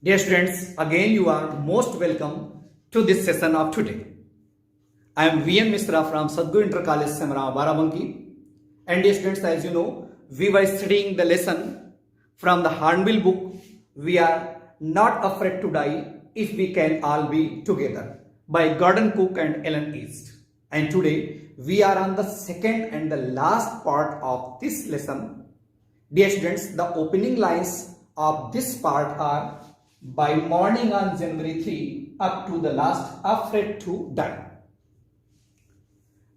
Dear students, again you are most welcome to this session of today. I am VN Misra from Sadguru Inter College, Samara, Barabanki. And dear students, as you know, we were studying the lesson from the Hornbill book. We are not afraid to die if we can all be together by Gordon Cook and Ellen East. And today we are on the second and the last part of this lesson. Dear students, the opening lines of this part are: by morning on January 3 up to the last, afraid to die.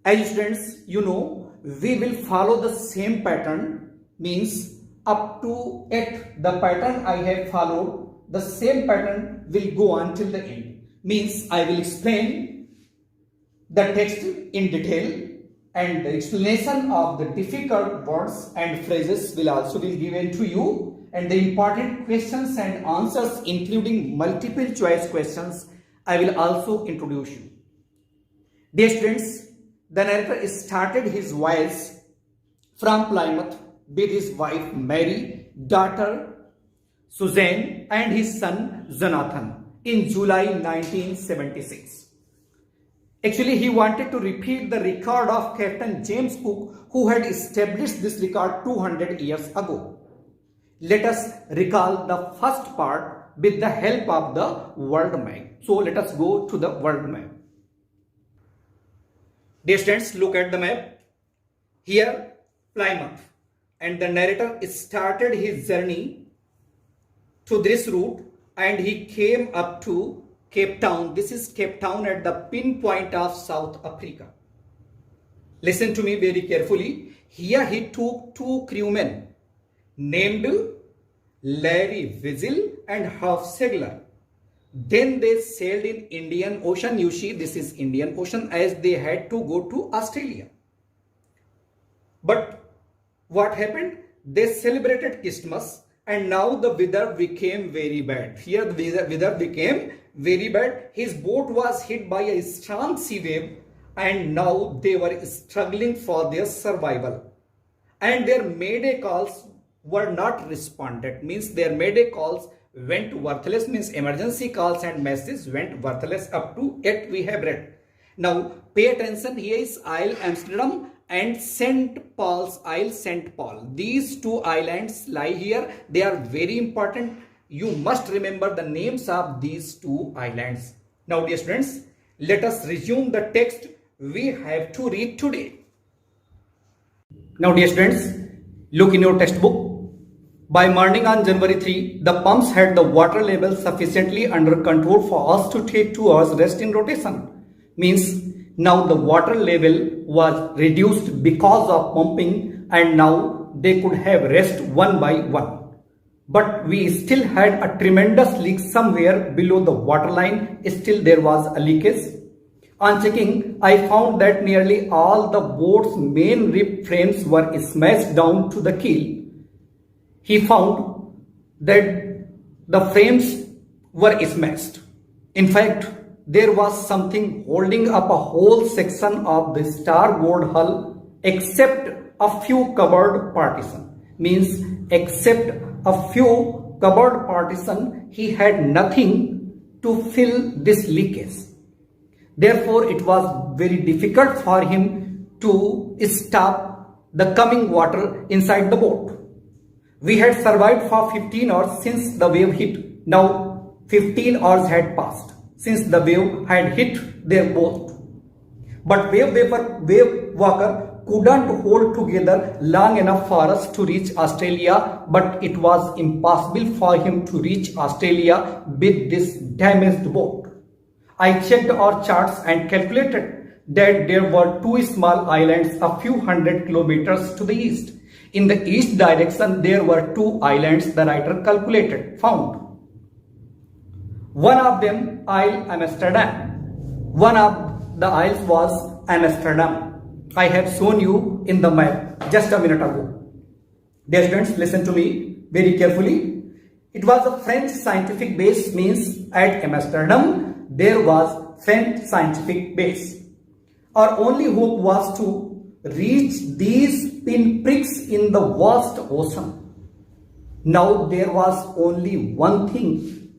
As students, you know, we will follow the same pattern, means up to 8, the pattern I have followed, the same pattern will go on till the end. Means I will explain the text in detail, and the explanation of the difficult words and phrases will also be given to you, and the important questions and answers including multiple choice questions I will also introduce you. Dear students, the narrator started his voyage from Plymouth with his wife Mary, daughter Suzanne and his son Jonathan in July 1976. Actually, he wanted to repeat the record of Captain James Cook, who had established this record 200 years ago. Let us recall the first part with the help of the world map. So let us go to the world map. Dear students, look at the map. Here, Plymouth, and the narrator started his journey to this route and he came up to Cape Town. This is Cape Town at the pinpoint of South Africa. Listen to me very carefully. Here he took 2 crewmen named Larry Wiesel and Huff Segler. Then they sailed in Indian Ocean. You see, this is Indian Ocean, as they had to go to Australia. But what happened? They celebrated Christmas and now the weather became very bad. Here the weather became very bad. His boat was hit by a strong sea wave and now they were struggling for their survival. And their mayday calls were not responded, means their mayday calls went worthless, means emergency calls and messages went worthless. Up to 8 we have read. Now pay attention. Here is Isle Amsterdam and St. Paul's Isle, St. Paul. These 2 islands lie here. They are very important. You must remember the names of these 2 islands. Now dear students, let us resume the text we have to read today. Now dear students, look in your textbook. By morning on January 3, the pumps had the water level sufficiently under control for us to take 2 hours rest in rotation. Means now the water level was reduced because of pumping and now they could have rest one by one. But we still had a tremendous leak somewhere below the waterline. Still there was a leakage. On checking, I found that nearly all the boat's main rib frames were smashed down to the keel. He found that the frames were smashed. In fact, there was something holding up a whole section of the starboard hull except a few covered partitions. Means except a few covered partitions, he had nothing to fill this leakage. Therefore, it was very difficult for him to stop the coming water inside the boat. We had survived for 15 hours since the wave hit. Now 15 hours had passed since the wave had hit their boat. But wave walker couldn't hold together long enough for us to reach Australia, but it was impossible for him to reach Australia with this damaged boat. I checked our charts and calculated that there were 2 small islands a few hundred kilometers to the east. In the east direction, there were 2 islands the writer found. One of them, Isle Amsterdam. One of the isles was Amsterdam. I have shown you in the map just a minute ago. Dear students, listen to me very carefully. It was a French scientific base, means at Amsterdam there was French scientific base. Our only hope was to reach these pinpricks in the vast ocean. Now there was only one thing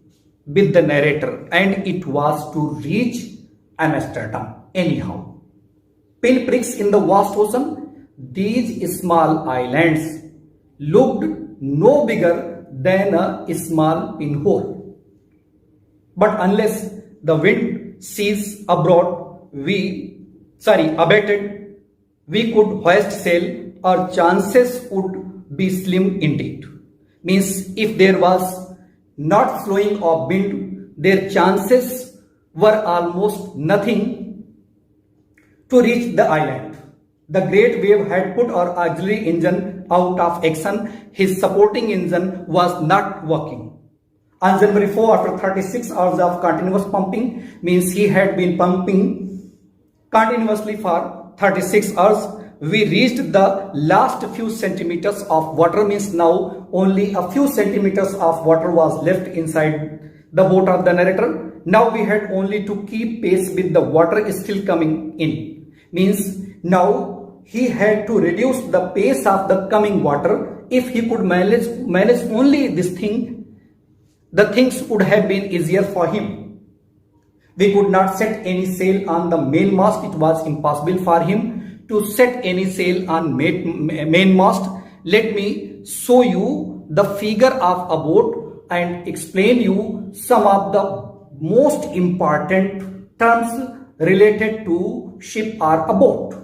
with the narrator, and it was to reach Amsterdam anyhow. Pinpricks in the vast ocean, these small islands looked no bigger than a small pinhole. But unless the wind ceased abated, we could hoist sail. Our chances would be slim indeed. Means if there was not flowing of wind, their chances were almost nothing to reach the island. The great wave had put our auxiliary engine out of action. His supporting engine was not working. On January 4, after 36 hours of continuous pumping, means he had been pumping continuously for 36 hours, we reached the last few centimeters of water. Means now only a few centimeters of water was left inside the boat of the narrator. Now we had only to keep pace with the water still coming in. Means now he had to reduce the pace of the coming water. If he could manage only this thing, the things would have been easier for him. We could not set any sail on the mainmast. It was impossible for him to set any sail on mainmast. Let me show you the figure of a boat and explain you some of the most important terms related to ship or a boat.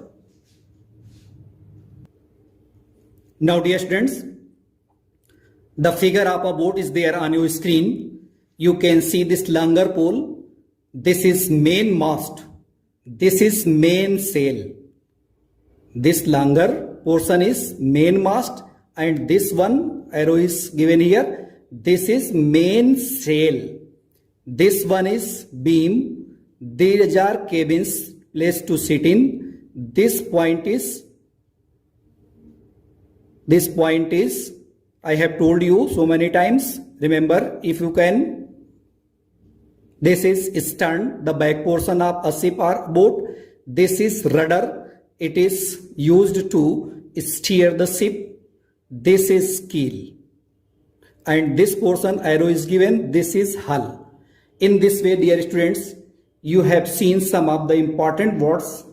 Now dear students, the figure of a boat is there on your screen. You can see this longer pole. This is main mast. This is main sail. This longer portion is main mast, and this one arrow is given here. This is main sail. This one is beam. These are cabins, place to sit in. This point is, I have told you so many times. Remember, if you can, this is stern, the back portion of a ship or boat. This is rudder. It is used to steer the ship. This is keel. And this portion arrow is given. This is hull. In this way, dear students, you have seen some of the important words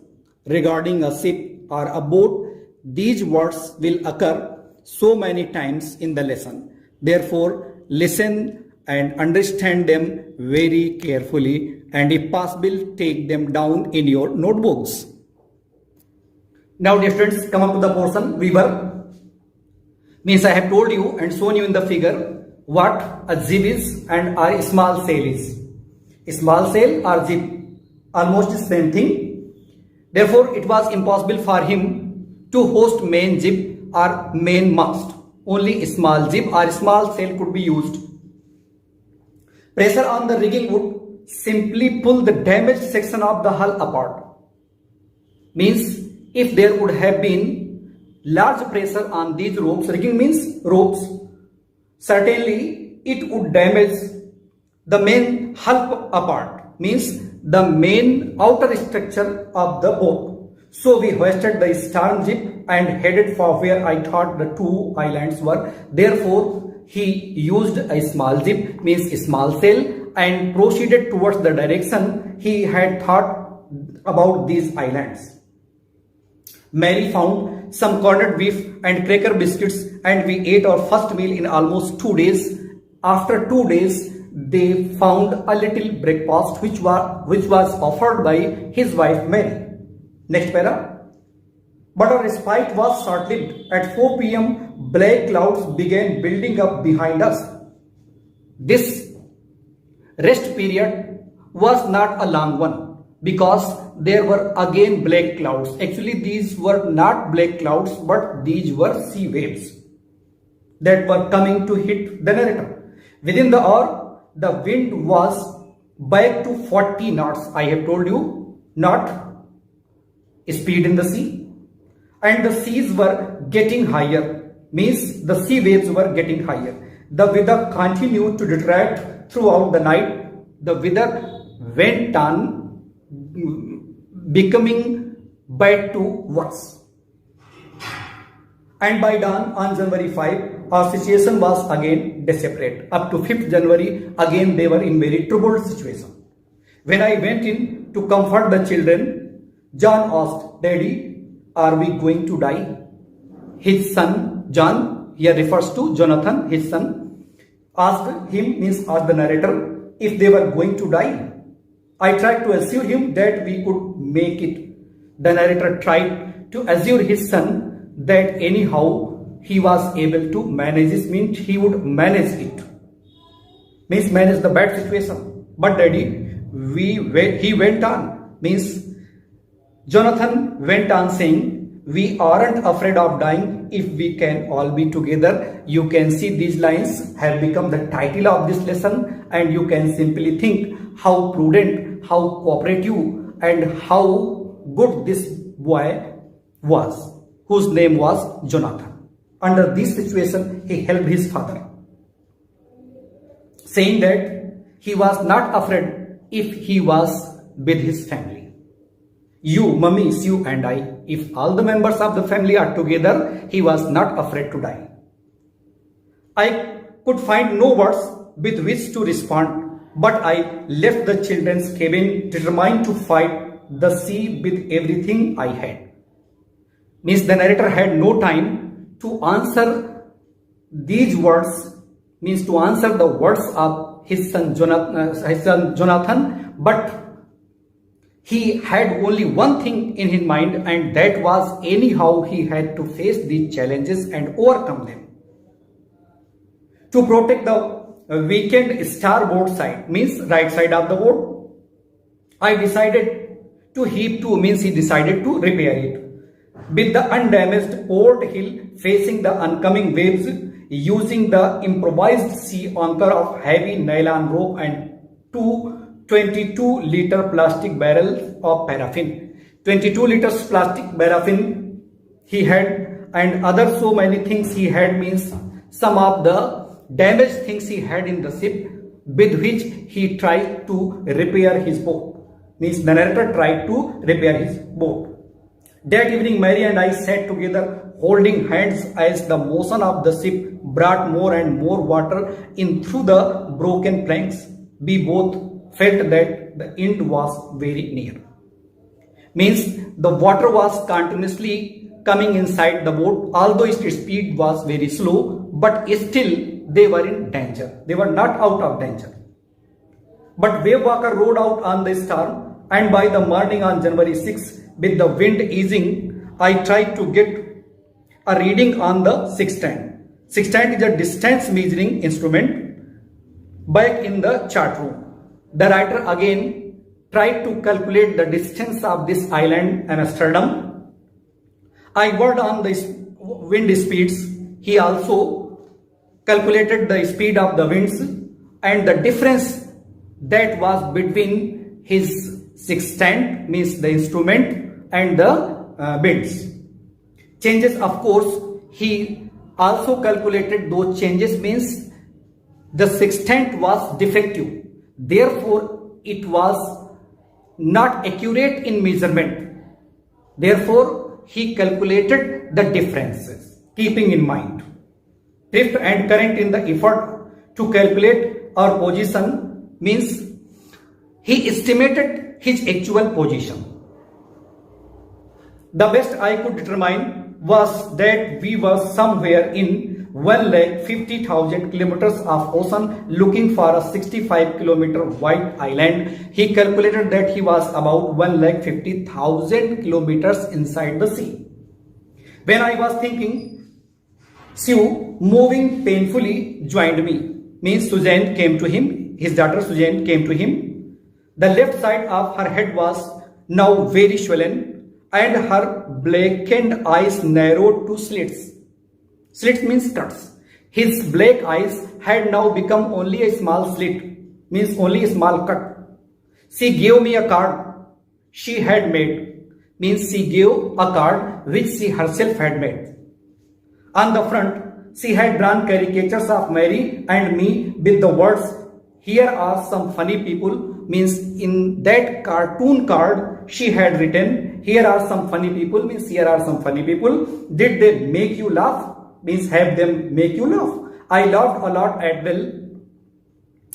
regarding a ship or a boat. These words will occur so many times in the lesson. Therefore, listen and understand them very carefully, and if possible, take them down in your notebooks. Now dear students, come up to the portion weaver. Means I have told you and shown you in the figure what a jib is and a small sail is. A small sail or jib, almost the same thing. Therefore, it was impossible for him to hoist main jib or main mast. Only a small jib or small sail could be used. Pressure on the rigging would simply pull the damaged section of the hull apart. Means if there would have been large pressure on these ropes, rigging means ropes, certainly it would damage the main hull apart, means the main outer structure of the boat. So we hoisted the stern jib and headed for where I thought the two islands were. Therefore, he used a small jib, means a small sail, and proceeded towards the direction he had thought about these islands. Mary found some corned beef and cracker biscuits, and we ate our first meal in almost 2 days. After 2 days, they found a little breakfast which was offered by his wife Mary. Next para. But our respite was short-lived. At 4 p.m., black clouds began building up behind us. This rest period was not a long one, because there were again black clouds. Actually, these were not black clouds, but these were sea waves that were coming to hit the narrator. Within the hour, the wind was back to 40 knots. I have told you, knot speed in the sea. And the seas were getting higher, means the sea waves were getting higher. The weather continued to deteriorate throughout the night. The weather went on becoming bad to worse. And by dawn on January 5, our situation was again desperate. Up to 5th January, again they were in very troubled situation. When I went in to comfort the children, John asked, Daddy, are we going to die? His son, John, here refers to Jonathan, his son, asked him, means asked the narrator, if they were going to die. I tried to assure him that we could make it. The narrator tried to assure his son that anyhow he was able to manage this, means he would manage it, means manage the bad situation. But Daddy, he went on, means Jonathan went on saying, we aren't afraid of dying if we can all be together. You can see these lines have become the title of this lesson, and you can simply think how prudent, how cooperative, and how good this boy was, whose name was Jonathan. Under this situation, he helped his father, saying that he was not afraid if he was with his family. You, mummies, you and I, if all the members of the family are together, he was not afraid to die. I could find no words with which to respond, but I left the children's cabin determined to fight the sea with everything I had. Means the narrator had no time to answer these words, means to answer the words of his son Jonathan, but he had only one thing in his mind, and that was anyhow he had to face these challenges and overcome them. To protect the weakened starboard side, means right side of the boat, I decided to heave to, means he decided to repair it. With the undamaged port hill facing the oncoming waves, using the improvised sea anchor of heavy nylon rope and two 22-liter plastic barrels of paraffin. 22 liters plastic paraffin he had, and other so many things he had, means some of the damaged things he had in the ship, with which he tried to repair his boat. Means the narrator tried to repair his boat. That evening, Mary and I sat together holding hands as the motion of the ship brought more and more water in through the broken planks. We both felt that the end was very near. Means the water was continuously coming inside the boat, although its speed was very slow, but still they were in danger. They were not out of danger. But Wavewalker rode out on the storm, and by the morning on January 6, with the wind easing, I tried to get a reading on the sextant. Sextant is a distance measuring instrument back in the chart room. The writer again tried to calculate the distance of this island, Amsterdam. I worked on the wind speeds. He also calculated the speed of the winds and the difference that was between his sextant, means the instrument, and the winds. Changes, of course, he also calculated those changes, means the sextant was defective. Therefore, it was not accurate in measurement. Therefore, he calculated the differences, keeping in mind drift and current in the effort to calculate our position, means he estimated his actual position. The best I could determine was that we were somewhere in 1,50,000 kilometers of ocean looking for a 65-kilometer wide island. He calculated that he was about 1,50,000 kilometers inside the sea. When I was thinking, Sue, moving painfully, joined me. Means Suzanne came to him, his daughter Suzanne came to him. The left side of her head was now very swollen, and her blackened eyes narrowed to slits. Slits means cuts. His black eyes had now become only a small slit, means only a small cut. She gave me a card she had made, means she gave a card which she herself had made. On the front, she had drawn caricatures of Mary and me with the words, "Here are some funny people," means in that cartoon card she had written, "Here are some funny people," means here are some funny people. Did they make you laugh? means have them make you laugh. I laughed a lot as well.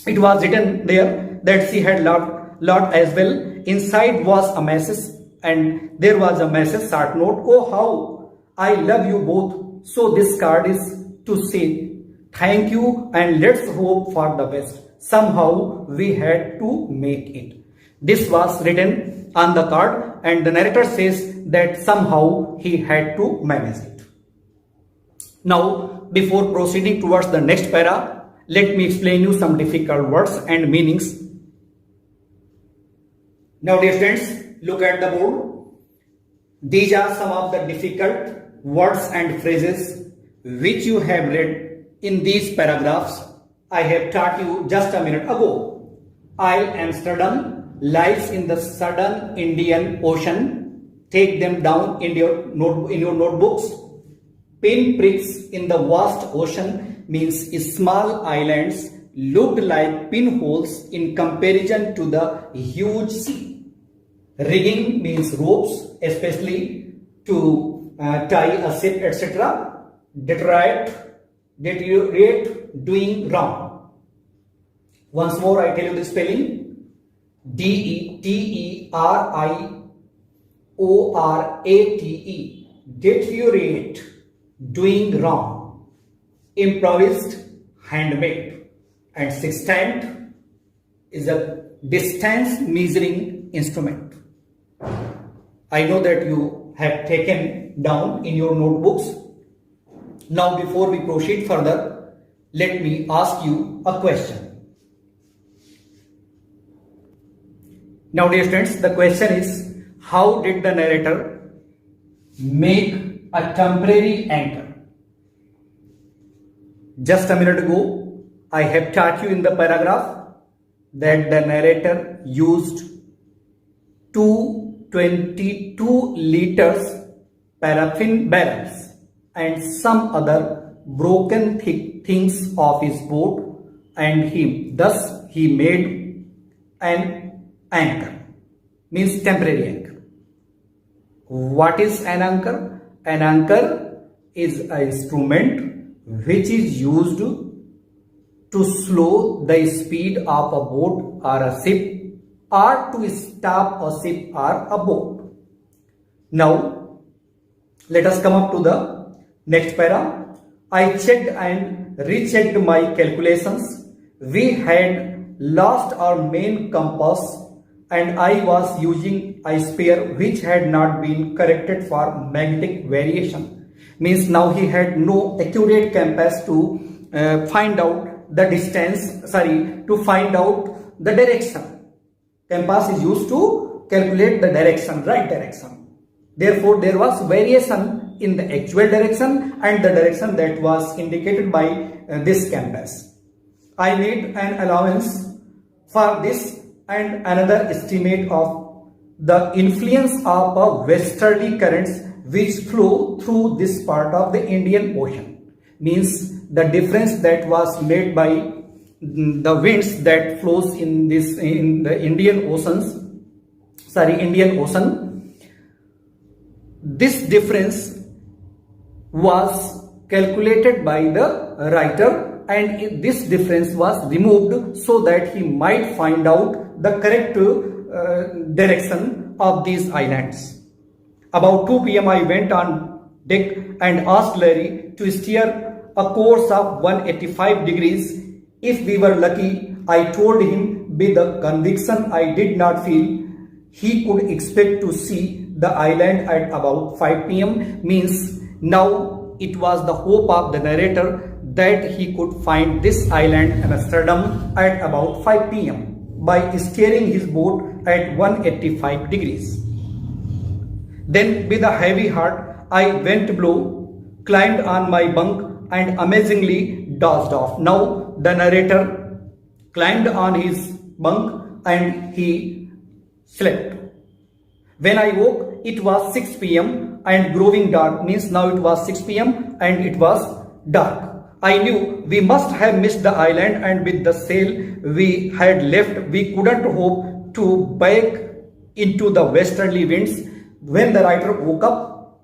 It was written there that she had laughed lot as well. Inside was a message, and there was a message short note. Oh, how I love you both. So this card is to say thank you and let's hope for the best. Somehow we had to make it. This was written on the card, and the narrator says that somehow he had to manage it. Now, before proceeding towards the next para, let me explain you some difficult words and meanings. Now, dear friends, look at the board. These are some of the difficult words and phrases which you have read in these paragraphs I have taught you just a minute ago. Isle Amsterdam lies in the southern Indian Ocean. Take them down in your notebooks. Pinpricks in the vast ocean means small islands looked like pinholes in comparison to the huge sea. Rigging means ropes, especially to tie a ship, etc. Deteriorate, doing wrong. Once more I tell you the spelling. Deteriorate. Deteriorate, doing wrong. Improvised, handmade. And sextant is a distance measuring instrument. I know that you have taken down in your notebooks. Now, before we proceed further, let me ask you a question. Now, dear friends, the question is, how did the narrator make a temporary anchor? Just a minute ago, I have taught you in the paragraph that the narrator used 222 liters paraffin barrels and some other broken things of his boat, and thus he made an anchor, means temporary anchor. What is an anchor? An anchor is an instrument which is used to slow the speed of a boat or a ship, or to stop a ship or a boat. Now, let us come up to the next para. I checked and rechecked my calculations. We had lost our main compass and I was using a spare which had not been corrected for magnetic variation. Means now he had no accurate compass to find out the distance, to find out the direction. Compass is used to calculate the direction, right direction. Therefore, there was variation in the actual direction and the direction that was indicated by this compass. I made an allowance for this and another estimate of the influence of a westerly currents which flow through this part of the Indian Ocean. Means the difference that was made by the winds that flows in the Indian Ocean. This difference was calculated by the writer, and this difference was removed so that he might find out the correct direction of these islands. About 2 p.m. I went on deck and asked Larry to steer a course of 185 degrees. If we were lucky, I told him with a conviction I did not feel, he could expect to see the island at about 5 p.m. Means now it was the hope of the narrator that he could find this island Amsterdam at about 5 p.m. by steering his boat at 185 degrees. Then with a heavy heart, I went below, climbed on my bunk and amazingly dozed off. Now the narrator climbed on his bunk and he slept. When I woke, it was 6 p.m. and growing dark. Means now it was 6 p.m. and it was dark. I knew we must have missed the island, and with the sail we had left, we couldn't hope to back into the westerly winds. When the writer woke up,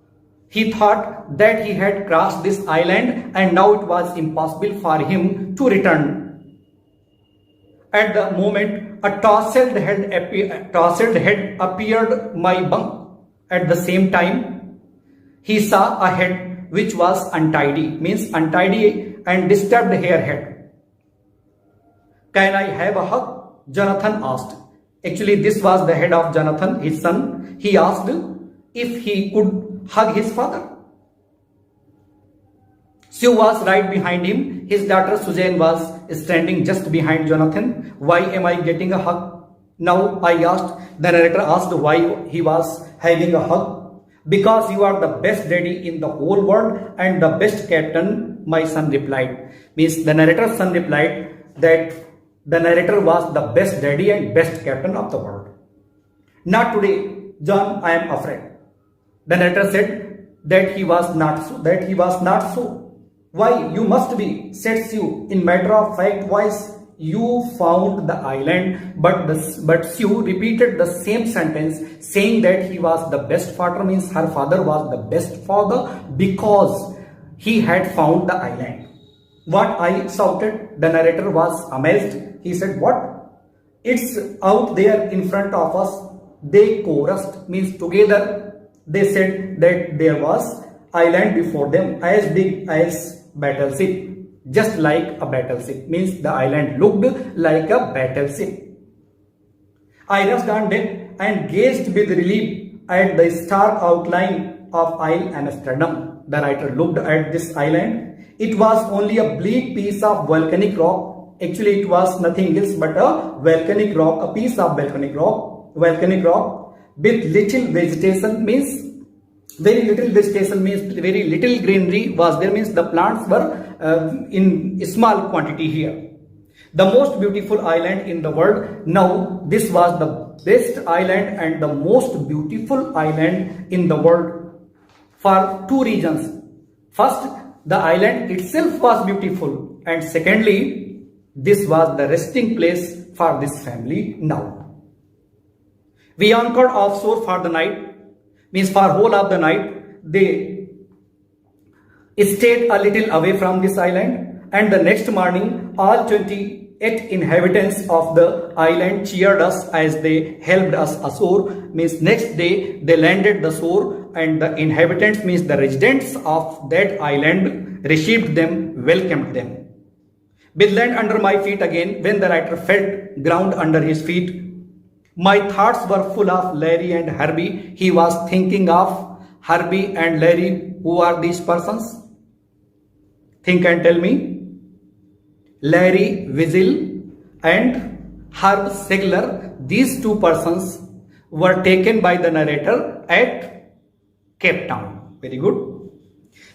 He thought that he had crossed this island and now it was impossible for him to return. At the moment, a tousled head appeared my bunk. At the same time, he saw a head which was untidy, means untidy and disturbed hairhead. Can I have a hug? Jonathan asked. Actually, this was the head of Jonathan, his son. He asked if he could hug his father. Sue was right behind him. His daughter Suzanne was standing just behind Jonathan. Why am I getting a hug? Now I asked. The narrator asked why he was having a hug. Because you are the best daddy in the whole world and the best captain, my son replied. Means the narrator's son replied that the narrator was the best daddy and best captain of the world. Not today, John, I am afraid. The narrator said that he was not so. Why, you must be, said Sue in matter of fact voice. You found the island, but Sue repeated the same sentence saying that he was the best father, means her father was the best father because he had found the island. What, I shouted. The narrator was amazed. He said, what? It's out there in front of us. They chorused, means together they said that there was island before them as big as battleship. Just like a battleship, means the island looked like a battleship. I rushed on deck and gazed with relief at the stark outline of Isle Amsterdam. The writer looked at this island. It was only a bleak piece of volcanic rock. Actually, it was nothing else but a volcanic rock, a piece of volcanic rock with little vegetation, means very little vegetation, means very little greenery was there, means the plants were in small quantity here. The most beautiful island in the world. Now this was the best island and the most beautiful island in the world for two reasons. First, the island itself was beautiful, and secondly, this was the resting place for this family now. We anchored offshore for the night, means for whole of the night. They stayed a little away from this island, and the next morning all 28 inhabitants of the island cheered us as they helped us ashore. Means next day they landed the shore, and the inhabitants, means the residents of that island, received them, welcomed them. With land under my feet again, when the writer felt ground under his feet, my thoughts were full of Larry and Herbie. He was thinking of Herbie and Larry. Who are these persons? Think and tell me. Larry Weasel and Herb Segler. These two persons were taken by the narrator at Cape Town. Very good.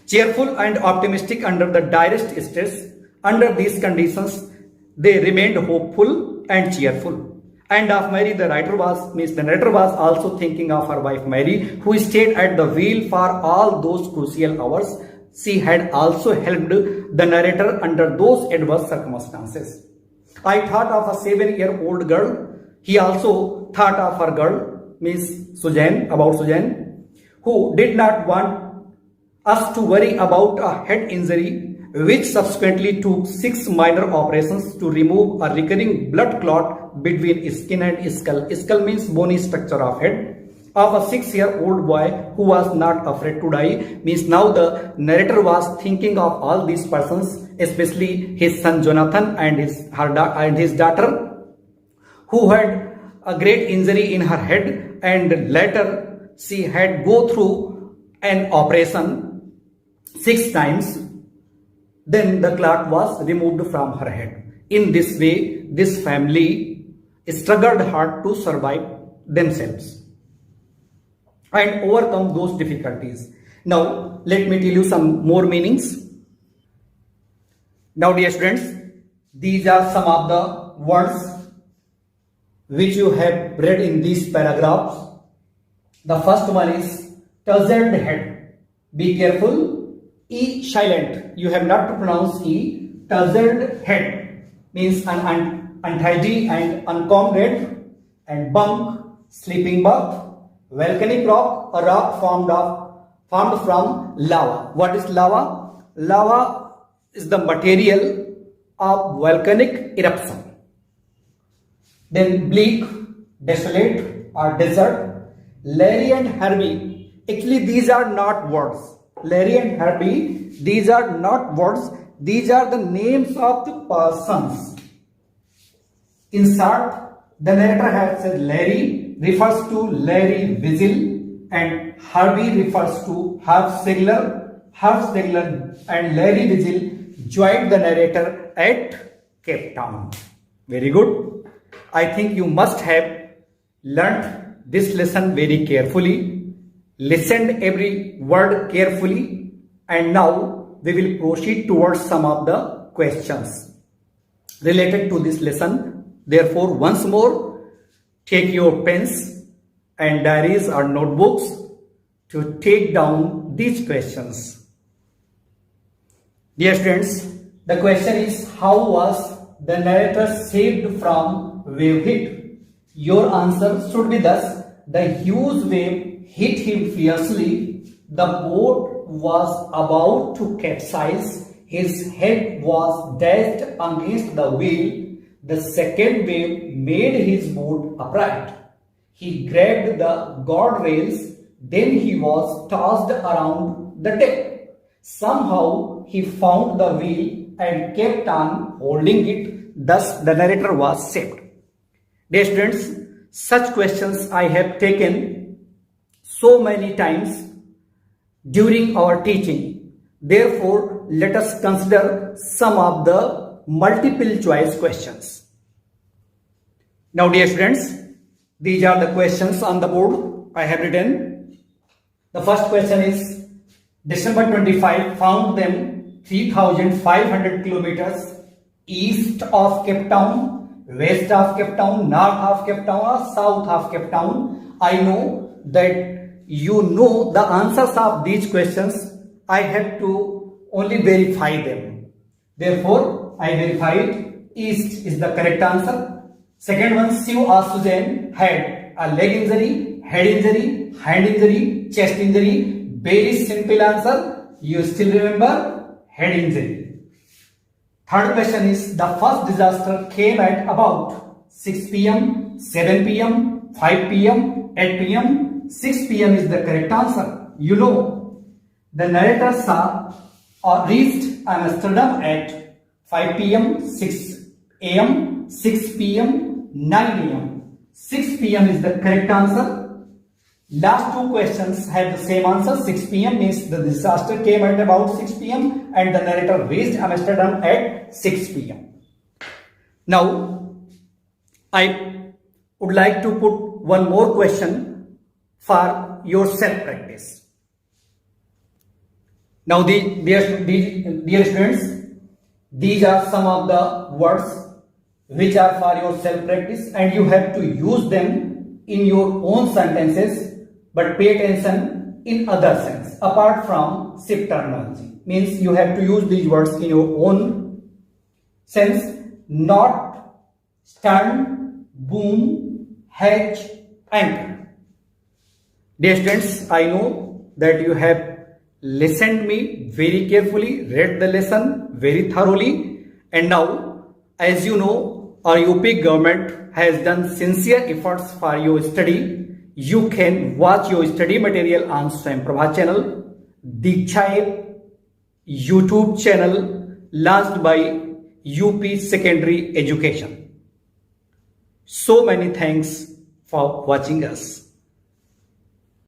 Cheerful and optimistic under the direst stress. Under these conditions, they remained hopeful and cheerful. And of Mary, the narrator was also thinking of her wife Mary, who stayed at the wheel for all those crucial hours. She had also helped the narrator under those adverse circumstances. I thought of a 7-year-old girl. He also thought of her girl, Miss Suzanne, who did not want us to worry about a head injury, which subsequently took 6 minor operations to remove a recurring blood clot between skin and skull. Skull means bony structure of head. Of a 6-year-old boy who was not afraid to die. Means now the narrator was thinking of all these persons, especially his son Jonathan and his daughter, who had a great injury in her head, and later she had go through an operation 6 times. Then the clot was removed from her head. In this way, this family struggled hard to survive themselves and overcome those difficulties. Now, let me tell you some more meanings. Now, dear students, these are some of the words which you have read in these paragraphs. The first one is tousled head. Be careful. E silent. You have not to pronounce E. Tousled head means an untidy and uncombed head. And bunk, sleeping bath. Volcanic rock, a rock formed formed from lava. What is lava? Lava is the material of volcanic eruption. Then bleak, desolate or desert. Larry and Herbie. Actually, these are not words. Larry and Herbie, these are not words. These are the names of the persons. In short, the narrator has said Larry refers to Larry Weasel and Herbie refers to Herb Stegler. Herb Stegler and Larry Weasel joined the narrator at Cape Town. Very good. I think you must have learnt this lesson very carefully, listened every word carefully, and now we will proceed towards some of the questions related to this lesson. Therefore, once more, take your pens and diaries or notebooks to take down these questions. Dear students, the question is, how was the narrator saved from wave hit? Your answer should be thus: the huge wave hit him fiercely. The boat was about to capsize. His head was dashed against the wheel. The second wave made his boat upright. He grabbed the guardrails. Then he was tossed around the deck. Somehow he found the wheel and kept on holding it. Thus the narrator was saved. Dear students, such questions I have taken so many times during our teaching. Therefore, let us consider some of the multiple choice questions. Now, dear students, these are the questions on the board I have written. The first question is, December 25 found them 3,500 kilometers east of Cape Town, west of Cape Town, north of Cape Town or south of Cape Town. I know that you know the answers of these questions. I have to only verify them. Therefore, I verified east is the correct answer. Second one, Sue or Suzanne had a leg injury, head injury, hand injury, chest injury. Very simple answer. You still remember head injury. Third question is, the first disaster came at about 6 p.m., 7 p.m., 5 p.m., 8 p.m. 6 p.m. is the correct answer. You know, the narrator saw or reached Amsterdam at 5 p.m., 6 a.m., 6 p.m., 9 a.m. 6 p.m. is the correct answer. Last two questions have the same answer. 6 p.m. means the disaster came at about 6 p.m. and the narrator reached Amsterdam at 6 p.m. Now, I would like to put one more question for your self-practice. Now, dear students, these are some of the words which are for your self-practice and you have to use them in your own sentences. But pay attention in other sense apart from SIP terminology. Means you have to use these words in your own sense. Not, stern, boom, hedge, anchor. Dear students, I know that you have listened me very carefully, read the lesson very thoroughly, and now, as you know, our UP government has done sincere efforts for your study. You can watch your study material on Swayam Prabha channel, Diksha YouTube channel launched by UP Secondary Education. So many thanks for watching us.